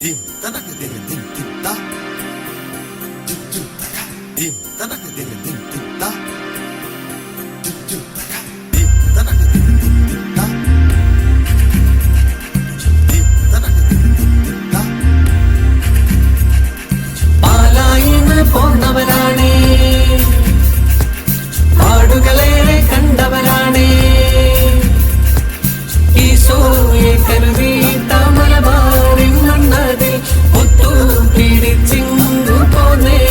dim tanak dim dim dim ta dim dim taka dim tanak dim dim dim ta dim dim taka dim tanak dim dim dim ta dim tanak dim dim dim ta പാലായിന്ന് പോന്നവരാണേ, പാടുകളേറെ കണ്ടവരാണേ, ഈശോയെ കരുതിയിട്ട മലബാറിൻ മണ്ണതിൽ ഒത്തു പിടിച്ചിങ്ങു പോന്നേ.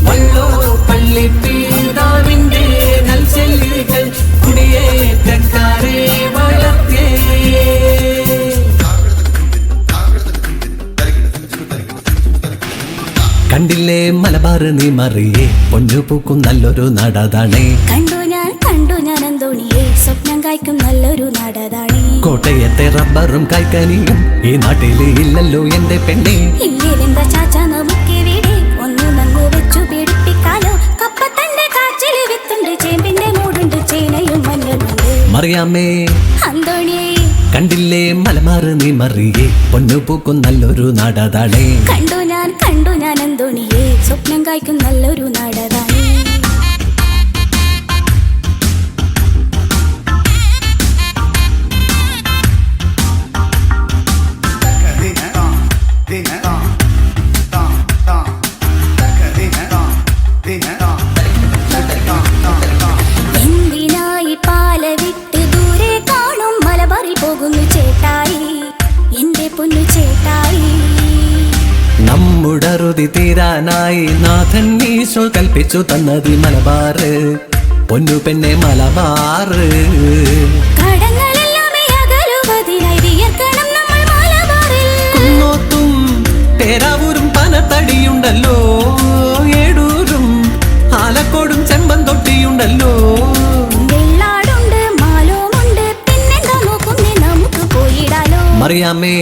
വള്ളോ പള്ളി പീതാവിന്റെ നൽചെല്ലികൾ കുടിയേറ്റക്കാരെ വളർത്തിയേ. കണ്ടില്ലേ മലബാർ നീ മറിയേ, പൊന്നു പൂക്കും നല്ലൊരു നാടതാണേ. കണ്ടു ഞാൻ അന്തോണിയെ, സ്വപ്നം കായ്ക്കും നല്ലൊരു നാടതാണേ. കോട്ടയത്തെ റബ്ബറും കായ്ക്കനിയും ഈ നാട്ടില് ഇല്ലല്ലോ എന്റെ പെണ്ണെ. ഇല്ലേലെന്താ ചാച്ച നമുക്കെവിടെ ഒന്നു നങ്ങു വെച്ചു പിടിപ്പിക്കാലോ. കപ്പത്തന്റെ കാച്ചില് വിത്തുണ്ട്, ചേമ്പിന്റെ മൂടുണ്ട്, ചേനയും മഞ്ഞളുണ്ട്. മറിയാമേ അന്തോണിയെ കണ്ടില്ലേ മലബാർ നീ മറിയേ, പൊന്നു പൂക്കും നല്ലൊരു നാടതാണേ. കണ്ടു ഞാൻ അന്തോണിയെ, സ്വപ്നം കായ്ക്കും നല്ലൊരു നാടതാണേ. എന്തിനായി പാല വിട്ട് ദൂരെ കാണും മലബാറിൽ പോകുന്നു ചേട്ടായി, എന്റെ പൊന്നു ചേട്ടായി. നമ്മുടെ റുതി തീരാനായി നാഥൻ ഈശോ കൽപ്പിച്ചു തന്നത് മലബാറ്, പൊന്നു പെണ്ണെ മലബാറ്. കടങ്ങളെല്ലാമേ അകലുവതിനായി വിയർക്കണം നമ്മൾ മലബാറിൽ. കുന്നോത്തും പേരാവൂരും പനത്തടിയുണ്ടല്ലോ, ഏടൂരും ആലക്കോടും ചെമ്പൻ തൊട്ടിയുണ്ടല്ലോ. വെള്ളാടുണ്ട്, മാലോമുണ്ട്, പിന്നെന്താ നോക്കുന്നേ നമുക്ക് പോയിടാലോ. മറിയാമേ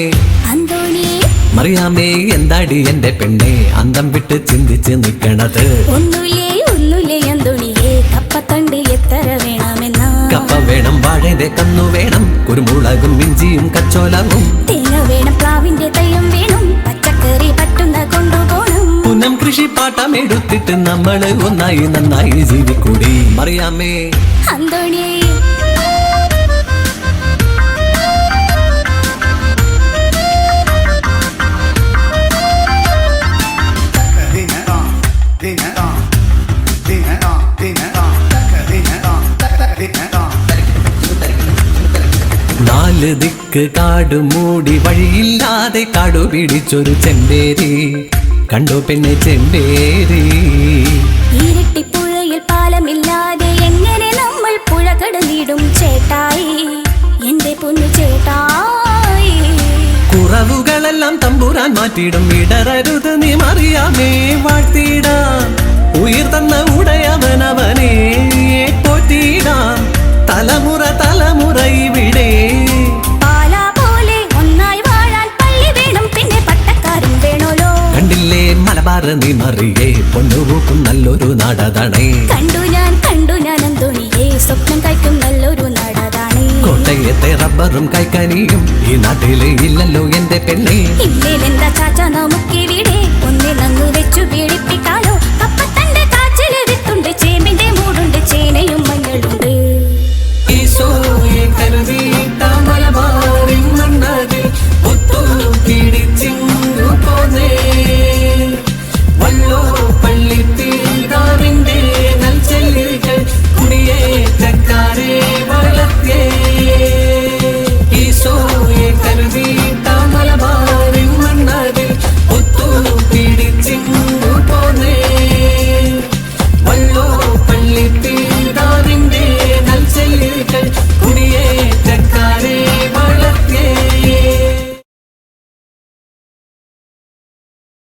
അന്തോണിയെ മറിയാമേ എന്താടി എന്റെ പെണ്ണെ അന്തം വിട്ട് ചിന്തിച്ച് നിൽക്കണത്. ഒന്നുലേ അന്തോണിയെ, കപ്പത്തണ്ട് എത്ര വേണമെന്നാ. കപ്പ വേണം, വാഴയുടെ കന്നു വേണം, കുരുമുളകും ഇഞ്ചിയും കച്ചോലവും. തേങ്ങ വേണം, പ്ലാവിന്റെ തൈയും വേണം, പച്ചക്കറി പറ്റുന്ന കൊണ്ടുപോകണം. പുനം കൃഷിപ്പാട്ടം എടുത്തിട്ട് നമ്മള് ഒന്നായി നന്നായി ജീവിക്കൂടി. മറിയാമേ അന്തോണിയെ നാല് ദിക്ക് കാട് മൂടി വഴിയില്ലാതെ കാടു പിടിച്ചൊരു ചെമ്പേരി കണ്ടു പെണ്ണെ ചെമ്പേരി. ഇരട്ടിപ്പുഴയിൽ പാലമില്ലാതെ എങ്ങനെ നമ്മൾ പുഴ കടന്നിടും ചേട്ടായി, എന്റെ പൊന്നു ചേട്ടായി. കുറവുകളെല്ലാം തമ്പുരാൻ മാറ്റിയിടും, ഇടറരുത് നീ മറിയാമേ വാഴ്ത്തിയിടാം. ഉയിർ തന്ന ഉടയവനവനെ പോറ്റിയിടാം, തലമുറ ഇവിടെ. പാല പോലെ ഒന്നായി വാഴാൻ പള്ളി വേണം, പിന്നെ പട്ടക്കാരും വേണോലോ. കണ്ടില്ലേ മലബാർ നീ മറിയേ, പൊന്നുപൂക്കും നല്ലൊരു നാടതാണേ. കണ്ടു ഞാൻ അന്തോണിയെ, സ്വപ്നം കായ്ക്കും നല്ലൊരു നാടതാണേ. കോട്ടയത്തെ റബ്ബറും കായ്ക്കനിയും ഈ നാട്ടില് ഇല്ലല്ലോ എന്റെ പെണ്ണെ. ഇല്ലേലെന്താ ചാച്ച നമുക്ക്